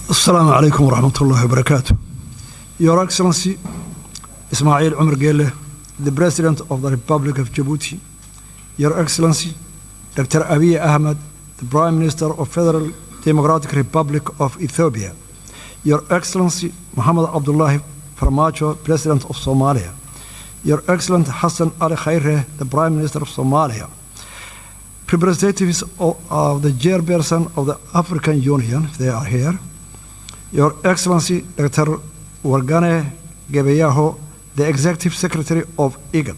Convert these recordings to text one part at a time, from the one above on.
Assalamu alaikum wa rahmatullahi wa barakatuh. Your Excellency, Ismail Omar Gelle, the President of the Republic of Djibouti. Your Excellency, Dr. Abiy Ahmed, the Prime Minister of Federal Democratic Republic of Ethiopia. Your Excellency, Mohammed Abdullahi Farmajo, President of Somalia. Your Excellency, Hassan Ali Khaireh, the Prime Minister of Somalia. Representatives of the chairperson of the African Union, if they are here. Your Excellency, Dr. Wargane Gebeyaho, the Executive Secretary of IGAD.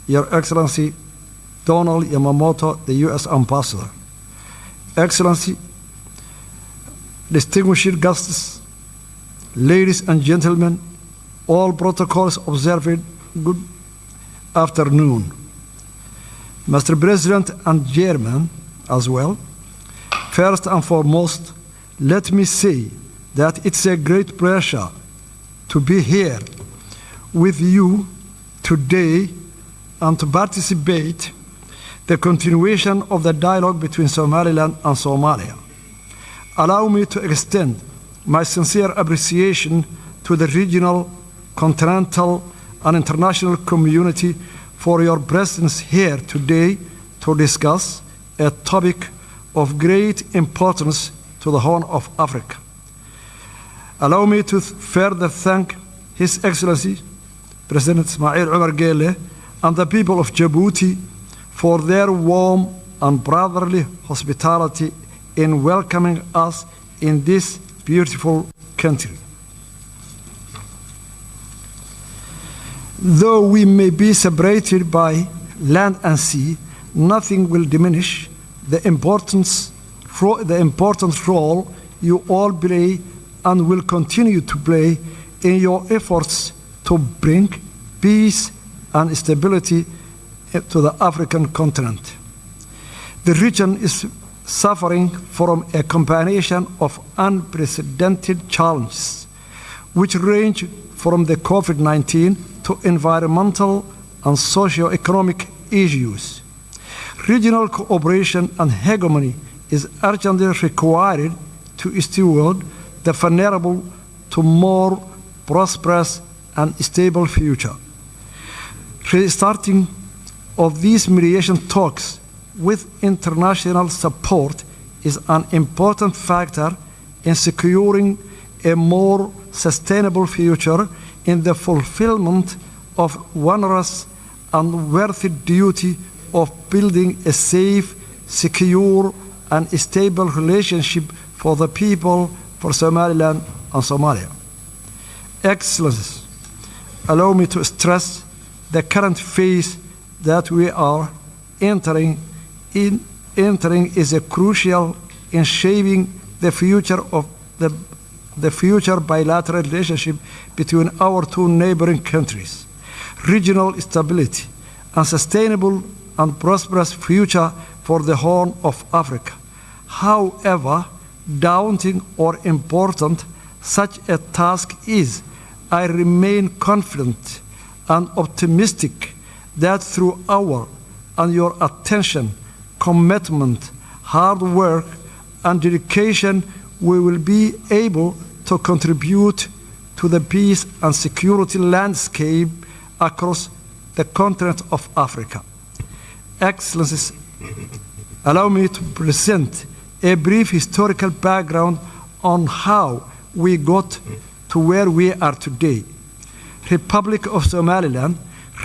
Your Excellency, Donald Yamamoto, the U.S. Ambassador. Excellency, distinguished guests, ladies and gentlemen, all protocols observed, good afternoon. Mr. President and Chairman as well, first and foremost, let me say that it's a great pleasure to be here with you today and to participate the continuation of the dialogue between Somaliland and Somalia. Allow me to extend my sincere appreciation to the regional, continental, and international community for your presence here today to discuss a topic of great importance to the Horn of Africa. Allow me to further thank His Excellency, President Ismail Omar Gelle, and the people of Djibouti for their warm and brotherly hospitality in welcoming us in this beautiful country. Though we may be separated by land and sea, nothing will diminish the important role you all play and will continue to play in your efforts to bring peace and stability to the African continent. The region is suffering from a combination of unprecedented challenges, which range from the COVID-19 to environmental and socio-economic issues. Regional cooperation and hegemony is urgently required to steward the vulnerable to more prosperous and stable future. Restarting of these mediation talks with international support is an important factor in securing a more sustainable future in the fulfillment of onerous and worthy duty of building a safe, secure, and stable relationship for the people, for Somaliland and Somalia. Excellencies, allow me to stress the current phase that we are entering is a crucial in shaping the future of the future bilateral relationship between our two neighboring countries, regional stability, and sustainable and prosperous future for the Horn of Africa. However daunting or important such a task is, I remain confident and optimistic that through our and your attention, commitment, hard work, and dedication, we will be able to contribute to the peace and security landscape across the continent of Africa. Excellencies, allow me to present a brief historical background on how we got to where we are today. Republic of Somaliland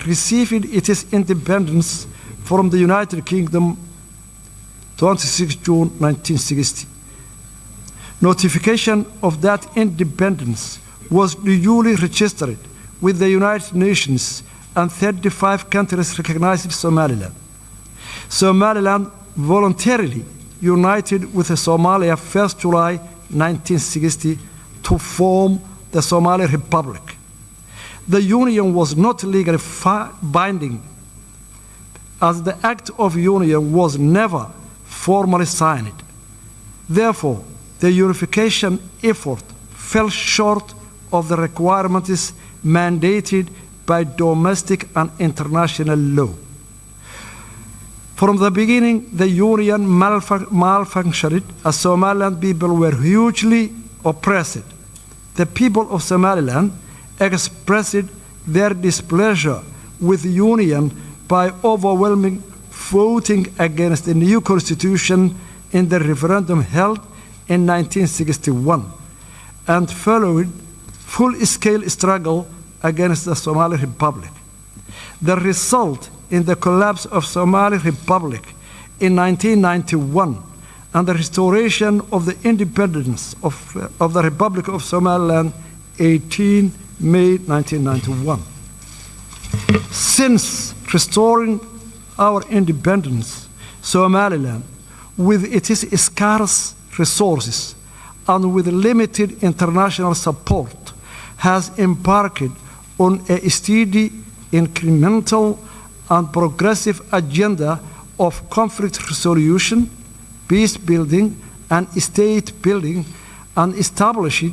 received its independence from the United Kingdom 26 June 1960. Notification of that independence was duly registered with the United Nations, and 35 countries recognized Somaliland. Somaliland voluntarily united with Somalia 1st July 1960 to form the Somali Republic. The union was not legally binding, as the Act of Union was never formally signed. Therefore, the unification effort fell short of the requirements mandated by domestic and international law. From the beginning, the union malfunctioned as Somaliland people were hugely oppressed. The people of Somaliland expressed their displeasure with the Union by overwhelming voting against the new constitution in the referendum held in 1961 and followed full-scale struggle against the Somali Republic. The result in the collapse of Somali Republic in 1991 and the restoration of the independence of the Republic of Somaliland 18 May 1991. Since restoring our independence, Somaliland, with its scarce resources and with limited international support, has embarked on a steady, incremental, and progressive agenda of conflict resolution, peace building, and state building, and established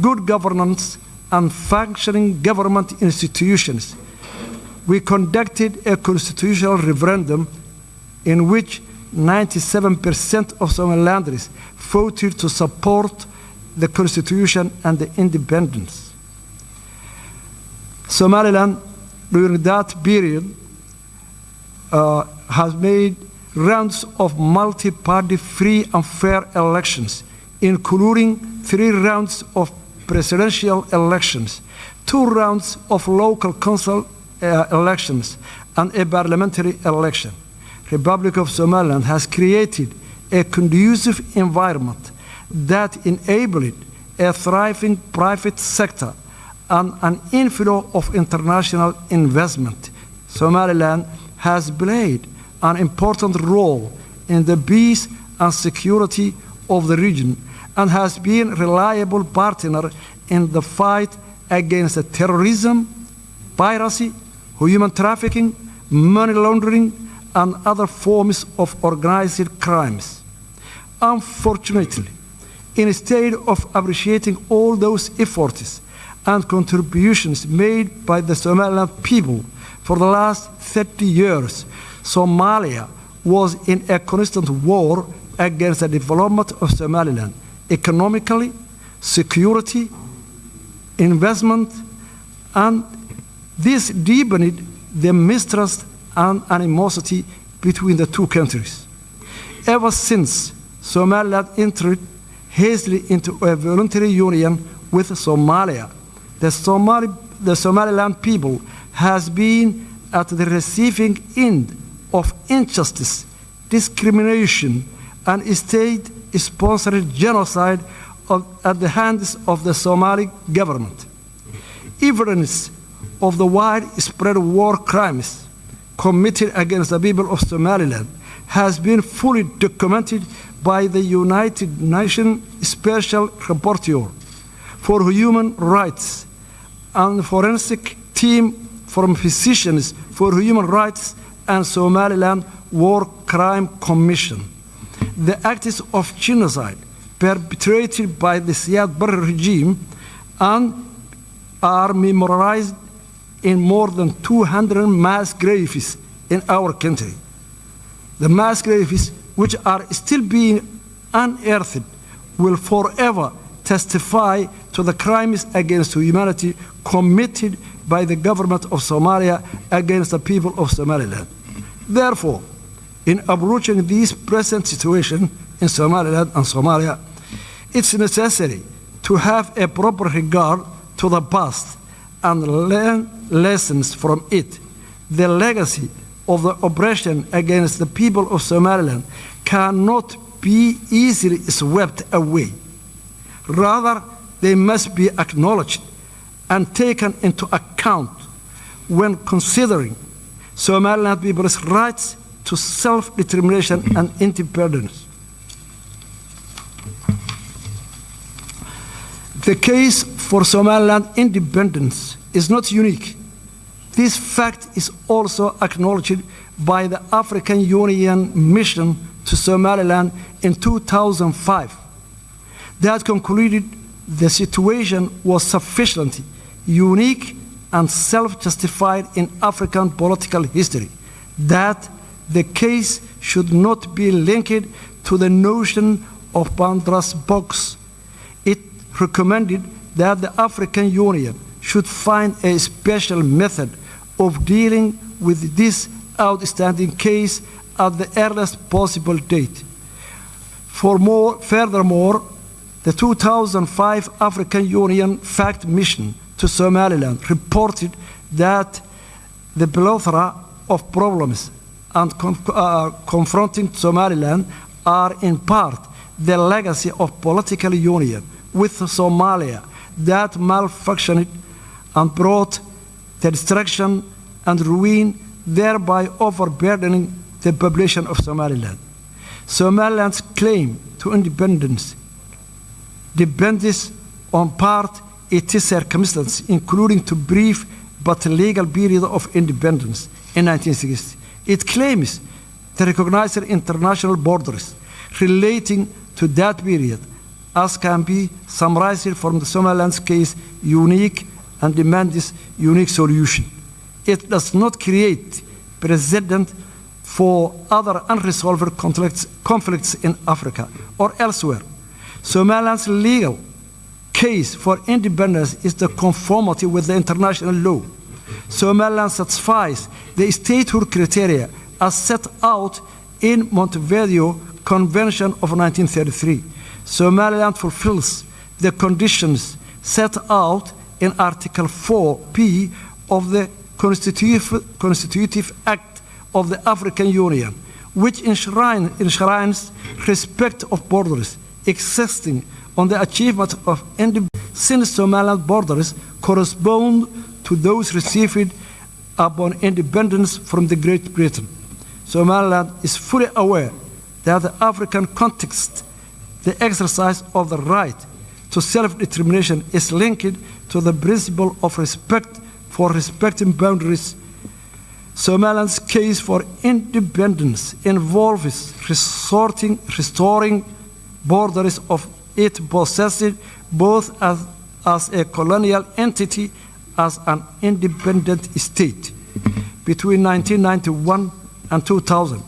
good governance and functioning government institutions. We conducted a constitutional referendum in which 97% of Somalilanders voted to support the constitution and the independence. Somaliland, during that period, has made rounds of multi-party free and fair elections, including 3 rounds of presidential elections, 2 rounds of local council elections, and a parliamentary election. Republic of Somaliland has created a conducive environment that enabled a thriving private sector and an inflow of international investment. Somaliland has played an important role in the peace and security of the region and has been a reliable partner in the fight against terrorism, piracy, human trafficking, money laundering, and other forms of organized crimes. Unfortunately, instead of appreciating all those efforts and contributions made by the Somaliland people for the last 30 years, Somalia was in a constant war against the development of Somaliland, economically, security, investment, and this deepened the mistrust and animosity between the two countries. Ever since Somaliland entered hastily into a voluntary union with Somalia, the Somaliland people has been at the receiving end of injustice, discrimination, and state-sponsored genocide at the hands of the Somali government. Evidence of the widespread war crimes committed against the people of Somaliland has been fully documented by the United Nations Special Rapporteur for Human Rights and forensic team from Physicians for Human Rights and Somaliland War Crime Commission. The acts of genocide perpetrated by the Siad Barre regime and are memorialized in more than 200 mass graves in our country. The mass graves, which are still being unearthed, will forever testify to the crimes against humanity committed by the government of Somalia against the people of Somaliland. Therefore, in approaching this present situation in Somaliland and Somalia, it's necessary to have a proper regard to the past and learn lessons from it. The legacy of the oppression against the people of Somaliland cannot be easily swept away. Rather, they must be acknowledged and taken into account when considering Somaliland people's rights to self-determination and independence. The case for Somaliland independence is not unique. This fact is also acknowledged by the African Union mission to Somaliland in 2005. That concluded the situation was sufficiently unique and self-justified in African political history, that the case should not be linked to the notion of Pandora's box. It recommended that the African Union should find a special method of dealing with this outstanding case at the earliest possible date. Furthermore, the 2005 African Union Fact Mission to Somaliland reported that the plethora of problems confronting Somaliland are in part the legacy of political union with Somalia that malfunctioned and brought the destruction and ruin, thereby overburdening the population of Somaliland. Somaliland's claim to independence depends on part its circumstances, including the brief but legal period of independence in 1960. It claims to recognize international borders relating to that period, as can be summarized from the Somaliland's case, unique and demands unique solution. It does not create precedent for other unresolved conflicts in Africa or elsewhere. Somaliland's legal case for independence is the conformity with the international law. Somaliland satisfies the statehood criteria as set out in Montevideo Convention of 1933. Somaliland fulfills the conditions set out in Article 4P of the Constitutive Act of the African Union, which enshrines respect of borders existing on the achievement of independence, since Somaliland borders correspond to those received upon independence from the Great Britain. Somaliland is fully aware that the African context, the exercise of the right to self-determination is linked to the principle of respect for respecting boundaries. Somaliland's case for independence involves restoring borders of it possessed both as a colonial entity as an independent state. Between 1991 and 2000,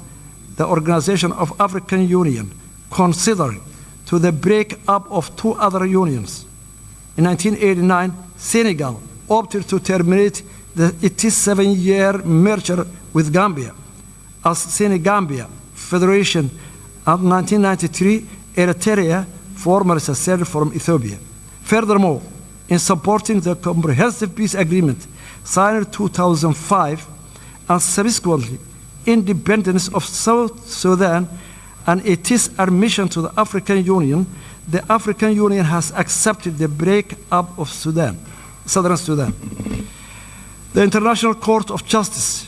the Organization of African Union considered to the break-up of two other unions. In 1989, Senegal opted to terminate its 7-year merger with Gambia as Senegambia Federation, and in 1993, Eritrea formally seceded from Ethiopia. Furthermore, in supporting the Comprehensive Peace Agreement signed in 2005 and subsequently independence of South Sudan and its admission to the African Union, the African Union has accepted the break-up of Southern Sudan. The International Court of Justice,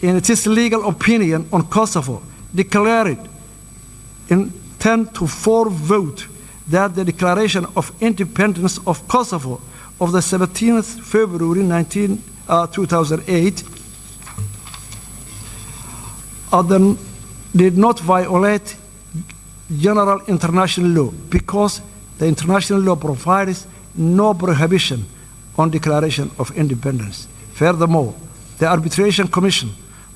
in its legal opinion on Kosovo, declared in 10-4 vote that the declaration of independence of Kosovo of the 17th February 2008 did not violate general international law because the international law provides no prohibition on declaration of independence. Furthermore, the Arbitration Commission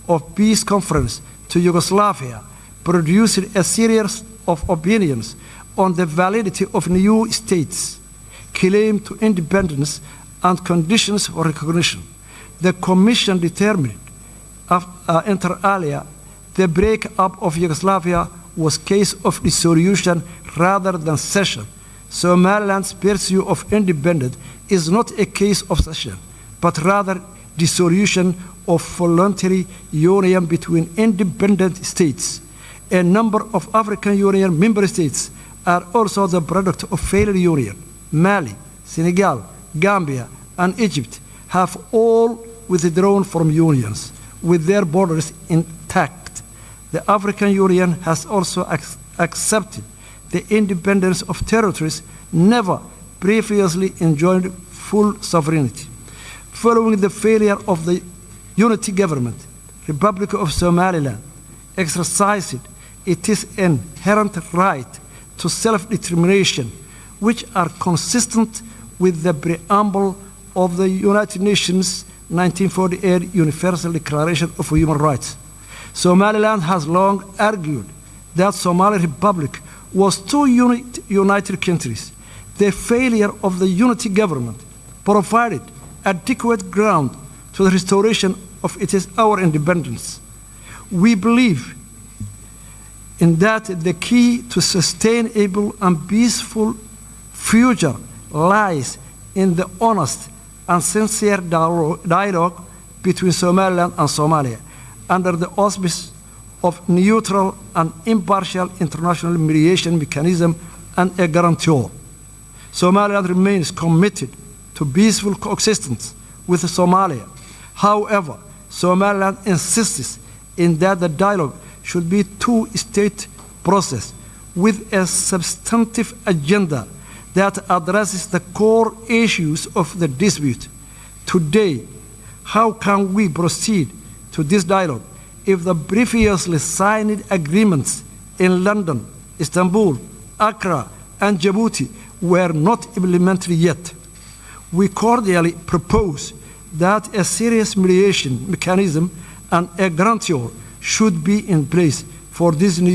of Peace Conference to Yugoslavia produced a series of opinions on the validity of new states' claim to independence and conditions for recognition. The Commission determined inter alia the break-up of Yugoslavia was a case of dissolution rather than cession. Somaliland's pursuit of independence is not a case of cession, but rather dissolution of voluntary union between independent states. A number of African Union member states are also the product of failed union. Mali, Senegal, Gambia, and Egypt have all withdrawn from unions with their borders intact. The African Union has also accepted the independence of territories never previously enjoyed full sovereignty. Following the failure of the unity government, Republic of Somaliland exercised its inherent right to self-determination, which are consistent with the preamble of the United Nations 1948 Universal Declaration of Human Rights. Somaliland has long argued that Somali Republic was two united countries. The failure of the unity government provided adequate ground to the restoration of our independence. We believe in that the key to sustainable and peaceful future lies in the honest and sincere dialogue between Somaliland and Somalia under the auspices of neutral and impartial international mediation mechanism and a guarantor. Somaliland remains committed to peaceful coexistence with Somalia. However, Somaliland insists in that the dialogue should be a two-state process with a substantive agenda that addresses the core issues of the dispute. Today, how can we proceed to this dialogue if the previously signed agreements in London, Istanbul, Accra, and Djibouti were not implemented yet? We cordially propose that a serious mediation mechanism and a guarantor should be in place for this new